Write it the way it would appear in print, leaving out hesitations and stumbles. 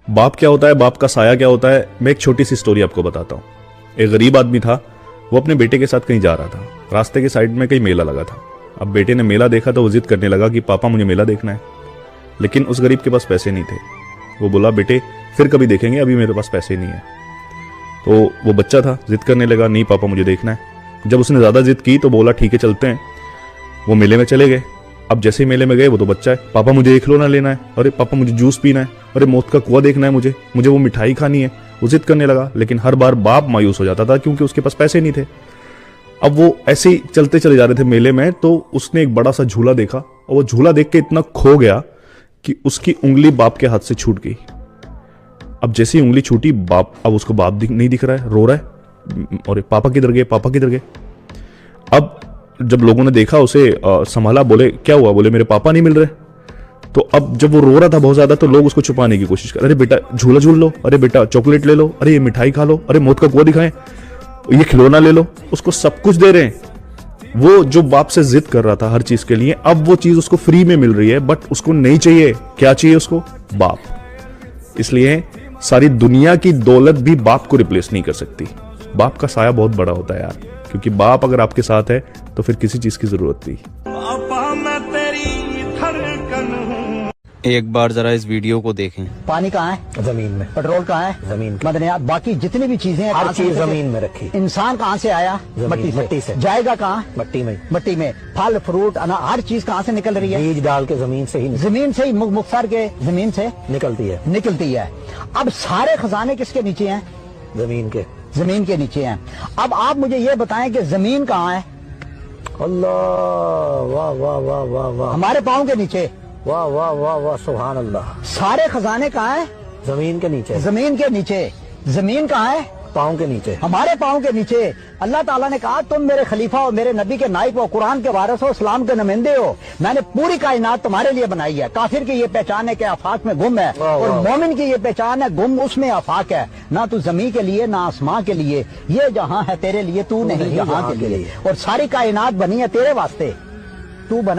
बाप क्या होता है, बाप का साया क्या होता है, मैं एक छोटी सी स्टोरी आपको बताता हूँ। एक गरीब आदमी था, वो अपने बेटे के साथ कहीं जा रहा था। रास्ते के साइड में कहीं मेला लगा था। अब बेटे ने मेला देखा तो वो जिद करने लगा कि पापा मुझे मेला देखना है, लेकिन उस गरीब के पास पैसे नहीं थे। वो बोला बेटे फिर कभी देखेंगे, अभी मेरे पास पैसे नहीं है। तो वो बच्चा था, जिद करने लगा नहीं पापा मुझे देखना है। जब उसने ज़्यादा जिद की तो बोला ठीक है चलते हैं। वो मेले में चले गए। अब जैसे ही मेले में गए वो तो बच्चा है, पापा मुझे एक खिलौना लेना है, अरे पापा मुझे जूस पीना है, अरे मौत का कुआं देखना है, मुझे वो मिठाई खानी है। वो जिद करने लगा, लेकिन हर बार बाप मायूस हो जाता था क्योंकि उसके पास पैसे नहीं थे। अब वो ऐसे ही चलते चले जा रहे थे मेले में, तो उसने एक बड़ा सा झूला देखा और वो झूला देख के इतना खो गया कि उसकी उंगली बाप के हाथ से छूट गई। अब जैसे ही उंगली छूटी, बाप, अब उसको बाप नहीं दिख रहा है, रो रहा है, और पापा किधर गए, पापा किधर गए। अब जब लोगों ने देखा उसे संभाला, बोले क्या हुआ, बोले मेरे पापा नहीं मिल रहे। तो अब जब वो रो रहा था बहुत ज्यादा, तो लोग उसको छुपाने की कोशिश कर, अरे बेटा झूला झूल लो, अरे बेटा चॉकलेट ले लो, अरे ये मिठाई खा लो, अरे मौत का कुआं दिखाएं, ये खिलौना ले लो। उसको सब कुछ दे रहे हैं। वो जो बाप से जिद कर रहा था हर चीज के लिए, अब वो चीज उसको फ्री में मिल रही है, बट उसको नहीं चाहिए। क्या चाहिए उसको? बाप। इसलिए सारी दुनिया की दौलत भी बाप को रिप्लेस नहीं कर सकती। बाप का साया बहुत बड़ा होता है यार, क्योंकि बाप अगर आपके साथ है तो फिर किसी चीज की जरूरत नहीं। एक बार जरा इस वीडियो को देखें। पानी कहाँ है? जमीन में। पेट्रोल कहाँ है? जमीन में। मदनियात बाकी जितनी भी चीजें हैं, हर चीज जमीन में रखी। इंसान कहाँ से आया? मिट्टी से। जाएगा कहाँ? मिट्टी में। मिट्टी में। फल फ्रूट अनाज हर चीज कहाँ से निकल रही है? बीज डाल के जमीन से ही मुख्तार के जमीन से निकलती है। अब सारे खजाने किसके नीचे हैं? जमीन के नीचे हैं। अब आप मुझे ये बताएं कि जमीन कहाँ है? अल्लाह, वाह वाह वाह वाह वाह। हमारे पाँव के नीचे। वाह वाह वाह वाह, सुभान अल्लाह। सारे खजाने कहाँ है? जमीन के नीचे। जमीन कहाँ है? पाँव के नीचे। हमारे पाँव के नीचे। अल्लाह ताला ने कहा तुम मेरे खलीफा हो, मेरे नबी के नाइब हो, कुरान के वारिस हो, इस्लाम के नुमाइंदे हो। मैंने पूरी कायनात तुम्हारे लिए बनाई है। काफिर की ये पहचान है कि आफाक में गुम है, और मोमिन की ये पहचान है गुम उसमें आफाक है। ना तू जमीन के लिए ना आसमां के लिए, ये जहां है तेरे लिए, तू नहीं जहां के लिए। और सारी कायनात बनी है तेरे वास्ते, तू बना